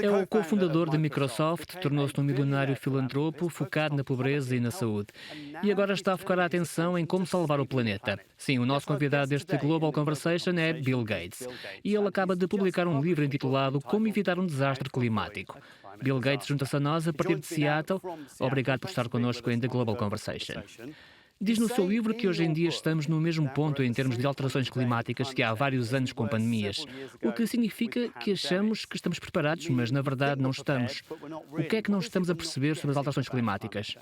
É o cofundador da Microsoft, tornou-se um milionário filantropo focado na pobreza e na saúde. E agora está a focar a atenção em como salvar o planeta. Sim, o nosso convidado deste Global Conversation é Bill Gates. E ele acaba de publicar um livro intitulado Como Evitar um Desastre Climático. Bill Gates junta-se a nós a partir de Seattle. Obrigado por estar connosco em The Global Conversation. Diz no seu livro que hoje em dia estamos no mesmo ponto em termos de alterações climáticas que há vários anos com pandemias, o que significa que achamos que estamos preparados, mas na verdade não estamos. O que é que não estamos a perceber sobre as alterações climáticas?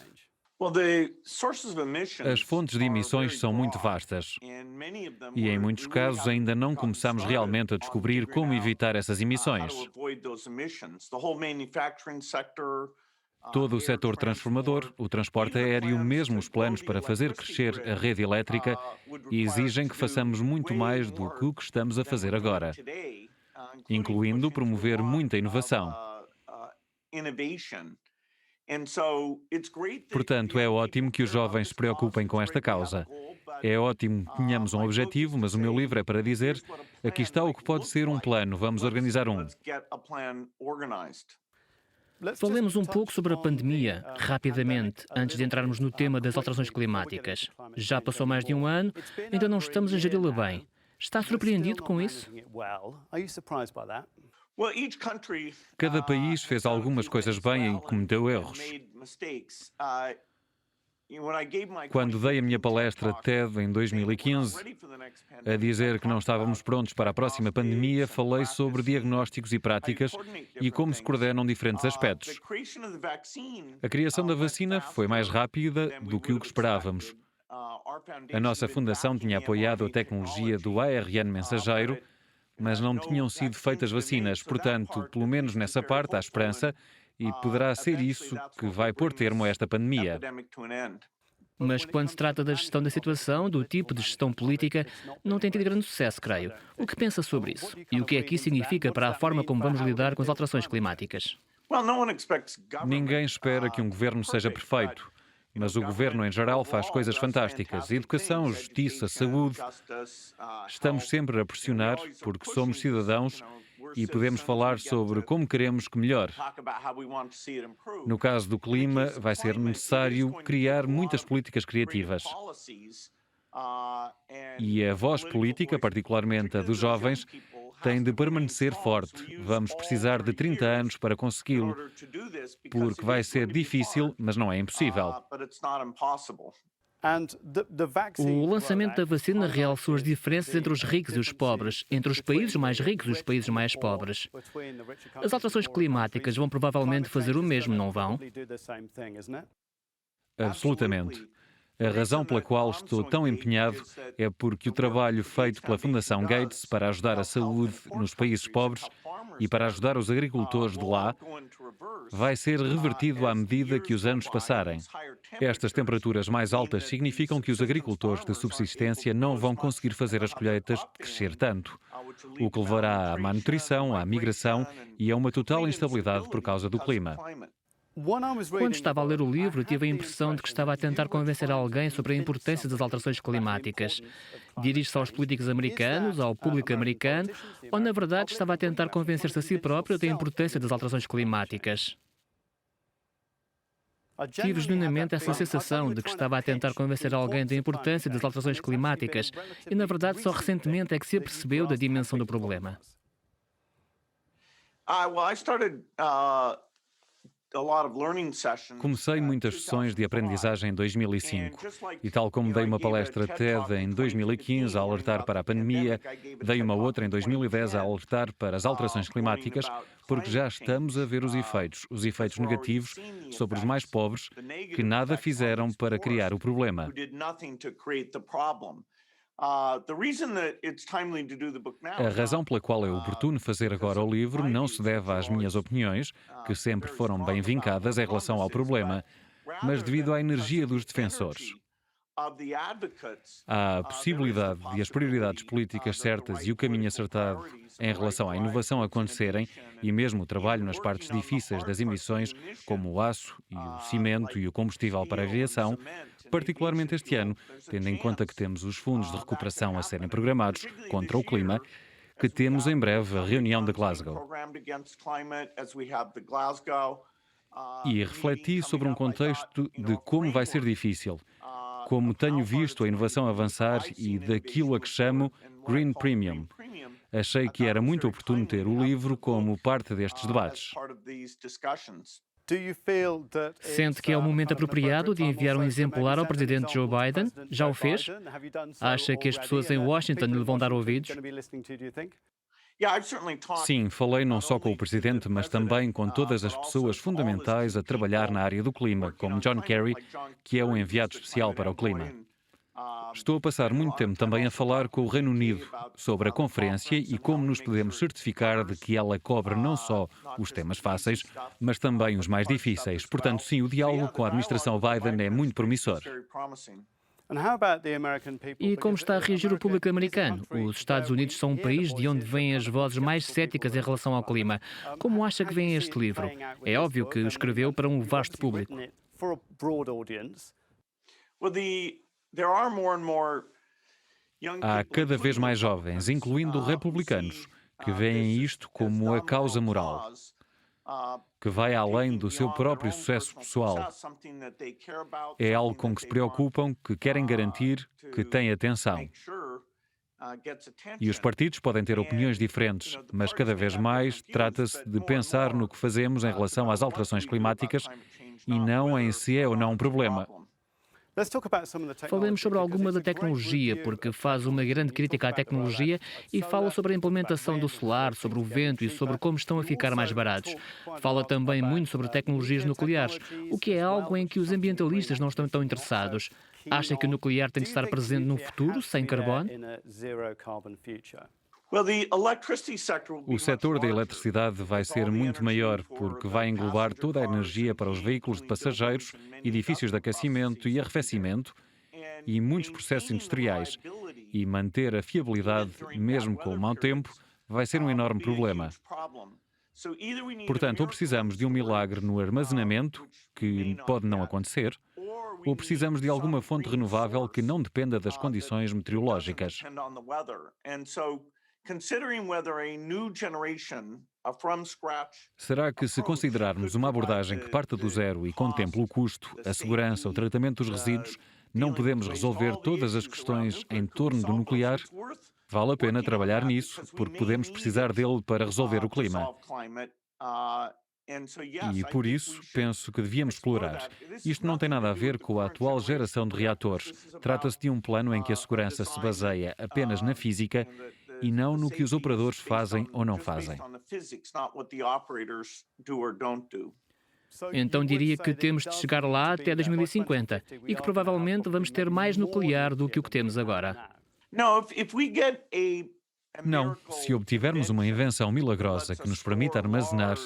As fontes de emissões são muito vastas e, em muitos casos, ainda não começamos realmente a descobrir como evitar essas emissões. Todo o setor transformador, o transporte aéreo, mesmo os planos para fazer crescer a rede elétrica, exigem que façamos muito mais do que o que estamos a fazer agora, incluindo promover muita inovação. Portanto, é ótimo que os jovens se preocupem com esta causa. É ótimo que tenhamos um objetivo, mas o meu livro é para dizer: aqui está o que pode ser um plano, vamos organizar um. Falemos um pouco sobre a pandemia, rapidamente, antes de entrarmos no tema das alterações climáticas. Já passou mais de um ano, ainda não estamos a geri-la bem. Está surpreendido com isso? Cada país fez algumas coisas bem e cometeu erros. Quando dei a minha palestra TED em 2015, a dizer que não estávamos prontos para a próxima pandemia, falei sobre diagnósticos e práticas e como se coordenam diferentes aspectos. A criação da vacina foi mais rápida do que o que esperávamos. A nossa fundação tinha apoiado a tecnologia do ARN mensageiro, mas não tinham sido feitas vacinas. Portanto, pelo menos nessa parte, há esperança e poderá ser isso que vai pôr termo a esta pandemia. Mas quando se trata da gestão da situação, do tipo de gestão política, não tem tido grande sucesso, creio. O que pensa sobre isso? E o que é que isso significa para a forma como vamos lidar com as alterações climáticas? Ninguém espera que um governo seja perfeito, mas o governo em geral faz coisas fantásticas. Educação, justiça, saúde. Estamos sempre a pressionar porque somos cidadãos e podemos falar sobre como queremos que melhore. No caso do clima, vai ser necessário criar muitas políticas criativas. E a voz política, particularmente a dos jovens, tem de permanecer forte. Vamos precisar de 30 anos para consegui-lo, porque vai ser difícil, mas não é impossível. O lançamento da vacina realçou as diferenças entre os ricos e os pobres, entre os países mais ricos e os países mais pobres. As alterações climáticas vão provavelmente fazer o mesmo, não vão? Absolutamente. A razão pela qual estou tão empenhado é porque o trabalho feito pela Fundação Gates para ajudar a saúde nos países pobres e para ajudar os agricultores de lá vai ser revertido à medida que os anos passarem. Estas temperaturas mais altas significam que os agricultores de subsistência não vão conseguir fazer as colheitas crescer tanto, o que levará à má nutrição, à migração e a uma total instabilidade por causa do clima. Quando estava a ler o livro, tive a impressão de que estava a tentar convencer alguém sobre a importância das alterações climáticas. Dirige-se aos políticos americanos, ao público americano, ou na verdade estava a tentar convencer-se a si próprio da importância das alterações climáticas? Tive genuinamente essa sensação de que estava a tentar convencer alguém da importância das alterações climáticas e, na verdade, só recentemente é que se apercebeu da dimensão do problema. Comecei muitas sessões de aprendizagem em 2005 e, tal como dei uma palestra TED em 2015 a alertar para a pandemia, dei uma outra em 2010 a alertar para as alterações climáticas, porque já estamos a ver os efeitos negativos sobre os mais pobres que nada fizeram para criar o problema. A razão pela qual é oportuno fazer agora o livro não se deve às minhas opiniões, que sempre foram bem vincadas em relação ao problema, mas devido à energia dos defensores. Há a possibilidade de as prioridades políticas certas e o caminho acertado em relação à inovação acontecerem e mesmo o trabalho nas partes difíceis das emissões, como o aço e o cimento e o combustível para a aviação, particularmente este ano, tendo em conta que temos os fundos de recuperação a serem programados contra o clima, que temos em breve a reunião de Glasgow. E refleti sobre um contexto de como vai ser difícil, como tenho visto a inovação avançar e daquilo a que chamo Green Premium. Achei que era muito oportuno ter o livro como parte destes debates. Sente que é o momento apropriado de enviar um exemplar ao presidente Joe Biden? Já o fez? Acha que as pessoas em Washington lhe vão dar ouvidos? Sim, falei não só com o presidente, mas também com todas as pessoas fundamentais a trabalhar na área do clima, como John Kerry, que é o enviado especial para o clima. Estou a passar muito tempo também a falar com o Reino Unido sobre a conferência e como nos podemos certificar de que ela cobre não só os temas fáceis, mas também os mais difíceis. Portanto, sim, o diálogo com a administração Biden é muito promissor. E como está a reagir o público americano? Os Estados Unidos são um país de onde vêm as vozes mais céticas em relação ao clima. Como acha que vem este livro? É óbvio que o escreveu para um vasto público. Há cada vez mais jovens, incluindo republicanos, que veem isto como a causa moral, que vai além do seu próprio sucesso pessoal. É algo com que se preocupam, que querem garantir que têm atenção. E os partidos podem ter opiniões diferentes, mas cada vez mais trata-se de pensar no que fazemos em relação às alterações climáticas e não em se é ou não um problema. Falemos sobre alguma da tecnologia, porque faz uma grande crítica à tecnologia e fala sobre a implementação do solar, sobre o vento e sobre como estão a ficar mais baratos. Fala também muito sobre tecnologias nucleares, o que é algo em que os ambientalistas não estão tão interessados. Acha que o nuclear tem de estar presente num futuro sem carbono? O setor da eletricidade vai ser muito maior, porque vai englobar toda a energia para os veículos de passageiros, edifícios de aquecimento e arrefecimento e muitos processos industriais. E manter a fiabilidade, mesmo com o mau tempo, vai ser um enorme problema. Portanto, ou precisamos de um milagre no armazenamento, que pode não acontecer, ou precisamos de alguma fonte renovável que não dependa das condições meteorológicas. Será que, se considerarmos uma abordagem que parta do zero e contemple o custo, a segurança, o tratamento dos resíduos, não podemos resolver todas as questões em torno do nuclear? Vale a pena trabalhar nisso, porque podemos precisar dele para resolver o clima. E, por isso, penso que devíamos explorar. Isto não tem nada a ver com a atual geração de reatores. Trata-se de um plano em que a segurança se baseia apenas na física e não no que os operadores fazem ou não fazem. Então diria que temos de chegar lá até 2050 e que provavelmente vamos ter mais nuclear do que o que temos agora. Não, se obtivermos uma invenção milagrosa que nos permita armazenar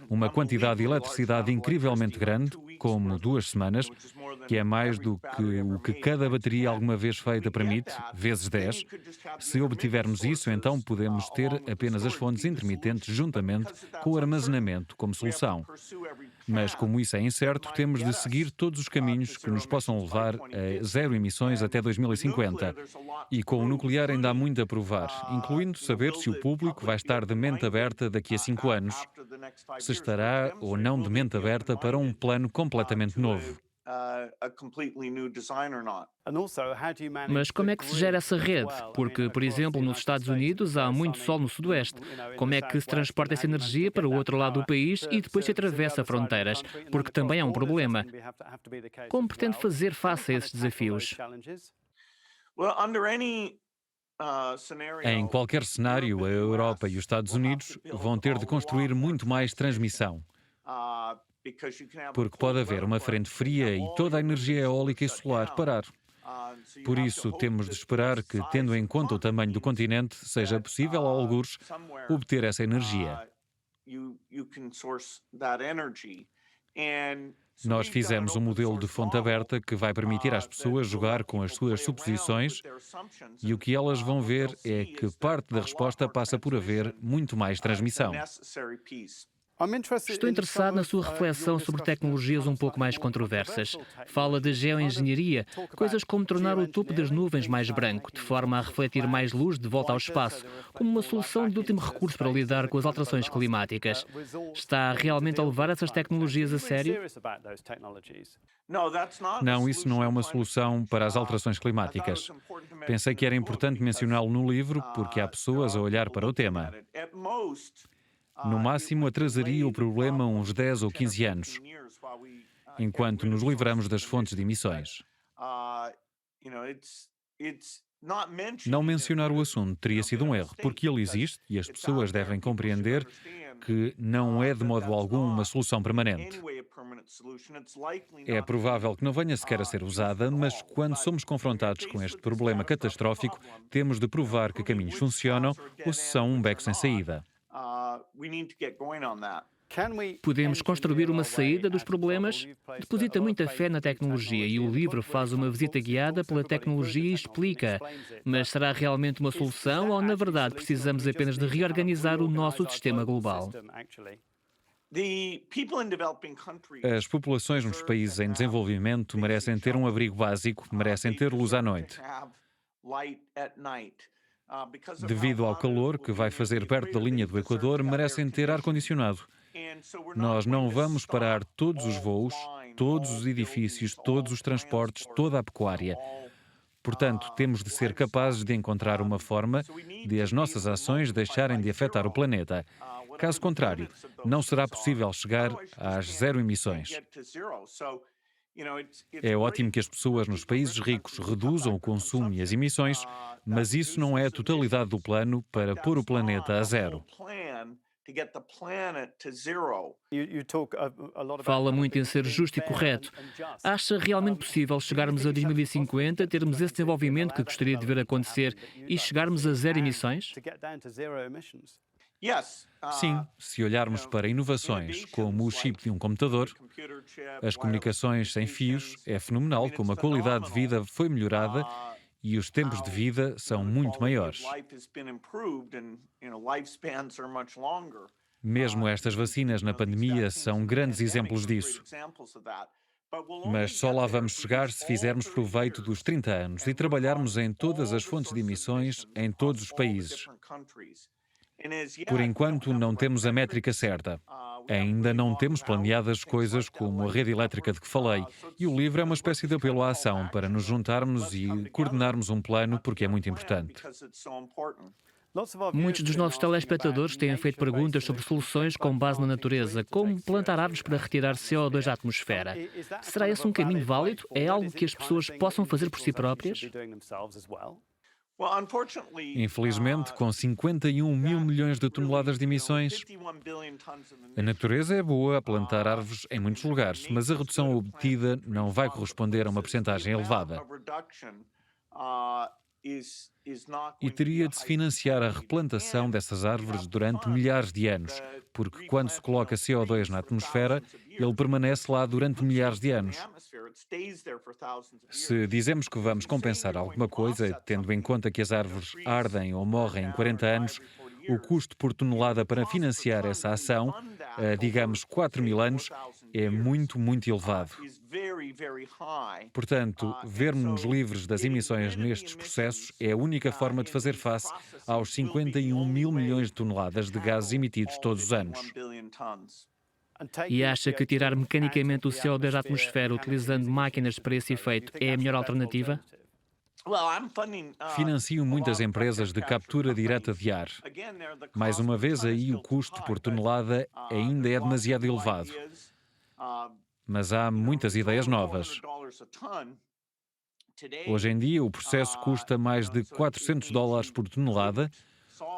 uma quantidade de eletricidade incrivelmente grande, como 2 semanas, que é mais do que o que cada bateria alguma vez feita permite, vezes 10. Se obtivermos isso, então podemos ter apenas as fontes intermitentes juntamente com o armazenamento como solução. Mas como isso é incerto, temos de seguir todos os caminhos que nos possam levar a zero emissões até 2050. E com o nuclear ainda há muito a provar, incluindo saber se o público vai estar de mente aberta daqui a 5 anos, se estará ou não de mente aberta para um plano completamente novo. Mas como é que se gera essa rede? Porque, por exemplo, nos Estados Unidos há muito sol no Sudoeste. Como é que se transporta essa energia para o outro lado do país e depois se atravessa fronteiras? Porque também é um problema. Como pretende fazer face a esses desafios? Em qualquer cenário, a Europa e os Estados Unidos vão ter de construir muito mais transmissão. Porque pode haver uma frente fria e toda a energia eólica e solar parar. Por isso, temos de esperar que, tendo em conta o tamanho do continente, seja possível, a algures, obter essa energia. Nós fizemos um modelo de fonte aberta que vai permitir às pessoas jogar com as suas suposições e o que elas vão ver é que parte da resposta passa por haver muito mais transmissão. Estou interessado na sua reflexão sobre tecnologias um pouco mais controversas. Fala de geoengenharia, coisas como tornar o topo das nuvens mais branco, de forma a refletir mais luz de volta ao espaço, como uma solução de último recurso para lidar com as alterações climáticas. Está realmente a levar essas tecnologias a sério? Não, isso não é uma solução para as alterações climáticas. Pensei que era importante mencioná-lo no livro porque há pessoas a olhar para o tema. No máximo, atrasaria o problema uns 10 ou 15 anos, enquanto nos livramos das fontes de emissões. Não mencionar o assunto teria sido um erro, porque ele existe e as pessoas devem compreender que não é de modo algum uma solução permanente. É provável que não venha sequer a ser usada, mas quando somos confrontados com este problema catastrófico, temos de provar que caminhos funcionam ou se são um beco sem saída. Podemos construir uma saída dos problemas? Deposita muita fé na tecnologia e o livro faz uma visita guiada pela tecnologia e explica. Mas será realmente uma solução ou, na verdade, precisamos apenas de reorganizar o nosso sistema global? As populações nos países em desenvolvimento merecem ter um abrigo básico, merecem ter luz à noite. Devido ao calor que vai fazer perto da linha do Equador, merecem ter ar-condicionado. Nós não vamos parar todos os voos, todos os edifícios, todos os transportes, toda a pecuária. Portanto, temos de ser capazes de encontrar uma forma de as nossas ações deixarem de afetar o planeta. Caso contrário, não será possível chegar às zero emissões. É ótimo que as pessoas nos países ricos reduzam o consumo e as emissões, mas isso não é a totalidade do plano para pôr o planeta a zero. Fala muito em ser justo e correto. Acha realmente possível chegarmos a 2050, termos esse desenvolvimento que gostaria de ver acontecer e chegarmos a zero emissões? Sim, se olharmos para inovações como o chip de um computador, as comunicações sem fios, é fenomenal como a qualidade de vida foi melhorada e os tempos de vida são muito maiores. Mesmo estas vacinas na pandemia são grandes exemplos disso. Mas só lá vamos chegar se fizermos proveito dos 30 anos e trabalharmos em todas as fontes de emissões em todos os países. Por enquanto, não temos a métrica certa. Ainda não temos planeadas coisas como a rede elétrica de que falei, e o livro é uma espécie de apelo à ação para nos juntarmos e coordenarmos um plano, porque é muito importante. Muitos dos nossos telespectadores têm feito perguntas sobre soluções com base na natureza, como plantar árvores para retirar CO2 da atmosfera. Será esse um caminho válido? É algo que as pessoas possam fazer por si próprias? Infelizmente, com 51 mil milhões de toneladas de emissões, a natureza é boa a plantar árvores em muitos lugares, mas a redução obtida não vai corresponder a uma percentagem elevada. E teria de se financiar a replantação dessas árvores durante milhares de anos, porque quando se coloca CO2 na atmosfera, ele permanece lá durante milhares de anos. Se dizemos que vamos compensar alguma coisa, tendo em conta que as árvores ardem ou morrem em 40 anos, o custo por tonelada para financiar essa ação, digamos 4.000 anos, é muito, muito elevado. Portanto, vermos-nos livres das emissões nestes processos é a única forma de fazer face aos 51 mil milhões de toneladas de gases emitidos todos os anos. E acha que tirar mecanicamente o CO2 da atmosfera utilizando máquinas para esse efeito é a melhor alternativa? Financio muitas empresas de captura direta de ar. Mais uma vez, aí o custo por tonelada ainda é demasiado elevado. Mas há muitas ideias novas. Hoje em dia, o processo custa mais de $400 por tonelada,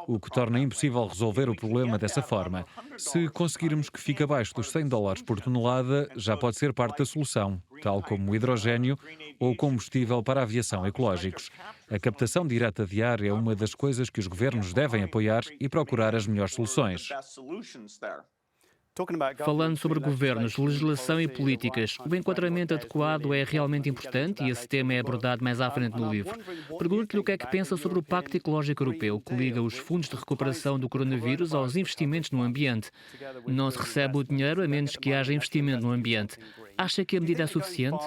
o que torna impossível resolver o problema dessa forma. Se conseguirmos que fique abaixo dos $100 por tonelada, já pode ser parte da solução, tal como o hidrogênio ou combustível para a aviação ecológicos. A captação direta de ar é uma das coisas que os governos devem apoiar e procurar as melhores soluções. Falando sobre governos, legislação e políticas, o enquadramento adequado é realmente importante e esse tema é abordado mais à frente no livro. Pergunto-lhe o que é que pensa sobre o Pacto Ecológico Europeu, que liga os fundos de recuperação do coronavírus aos investimentos no ambiente. Não se recebe o dinheiro a menos que haja investimento no ambiente. Acha que a medida é suficiente?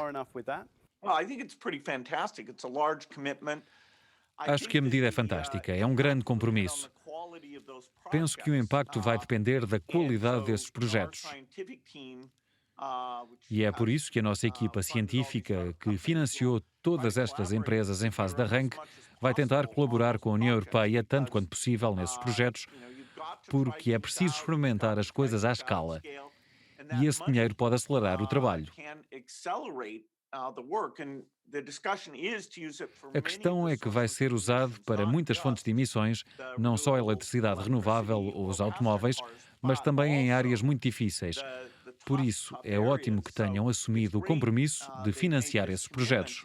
Acho que a medida é fantástica, é um grande compromisso. Penso que o impacto vai depender da qualidade desses projetos. E é por isso que a nossa equipa científica, que financiou todas estas empresas em fase de arranque, vai tentar colaborar com a União Europeia tanto quanto possível nesses projetos, porque é preciso experimentar as coisas à escala. E esse dinheiro pode acelerar o trabalho. A questão é que vai ser usado para muitas fontes de emissões, não só a eletricidade renovável ou os automóveis, mas também em áreas muito difíceis. Por isso, é ótimo que tenham assumido o compromisso de financiar esses projetos.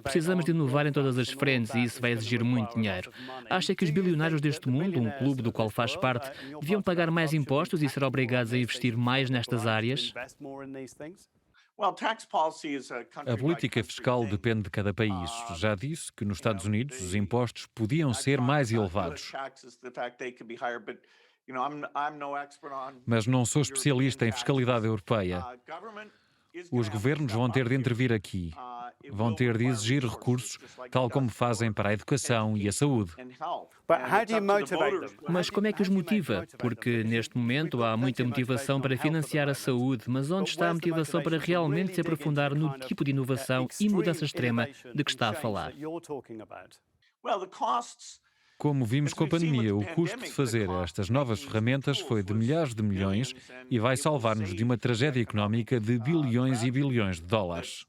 Precisamos de inovar em todas as frentes e isso vai exigir muito dinheiro. Acha que os bilionários deste mundo, um clube do qual faz parte, deviam pagar mais impostos e ser obrigados a investir mais nestas áreas? A política fiscal depende de cada país. Já disse que nos Estados Unidos os impostos podiam ser mais elevados. Mas não sou especialista em fiscalidade europeia. Os governos vão ter de intervir aqui. Vão ter de exigir recursos, tal como fazem para a educação e a saúde. Mas como é que os motiva? Porque neste momento há muita motivação para financiar a saúde, mas onde está a motivação para realmente se aprofundar no tipo de inovação e mudança extrema de que está a falar? Como vimos com a pandemia, o custo de fazer estas novas ferramentas foi de milhares de milhões e vai salvar-nos de uma tragédia económica de bilhões e bilhões de dólares.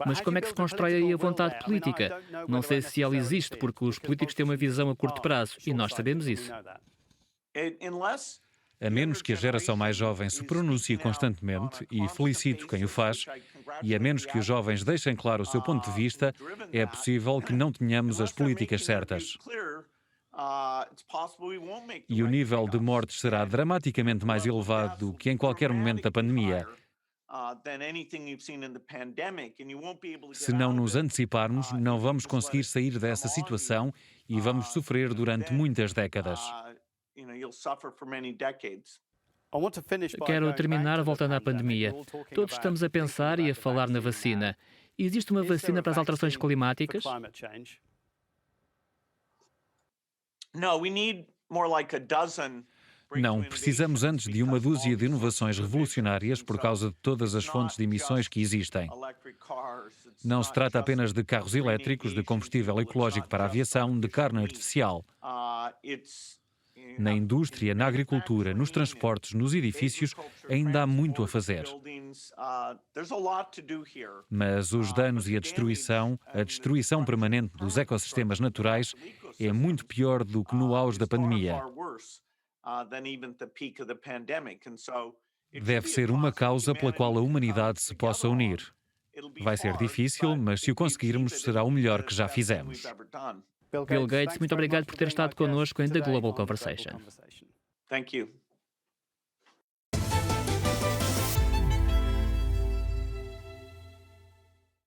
Mas como é que se constrói aí a vontade política? Não sei se ela existe, porque os políticos têm uma visão a curto prazo e nós sabemos isso. A menos que a geração mais jovem se pronuncie constantemente, e felicito quem o faz, e a menos que os jovens deixem claro o seu ponto de vista, é possível que não tenhamos as políticas certas. E o nível de mortes será dramaticamente mais elevado do que em qualquer momento da pandemia. Se não nos anteciparmos, não vamos conseguir sair dessa situação e vamos sofrer durante muitas décadas. Quero terminar voltando à pandemia. Todos estamos a pensar e a falar na vacina. Existe uma vacina para as alterações climáticas? Não, precisamos antes de uma dúzia de inovações revolucionárias por causa de todas as fontes de emissões que existem. Não se trata apenas de carros elétricos, de combustível ecológico para a aviação, de carne artificial. Na indústria, na agricultura, nos transportes, nos edifícios, ainda há muito a fazer. Mas os danos e a destruição permanente dos ecossistemas naturais é muito pior do que no auge da pandemia. Deve ser uma causa pela qual a humanidade se possa unir. Vai ser difícil, mas se o conseguirmos, será o melhor que já fizemos. Bill Gates, muito obrigado por ter estado connosco em The Global Conversation. Thank you.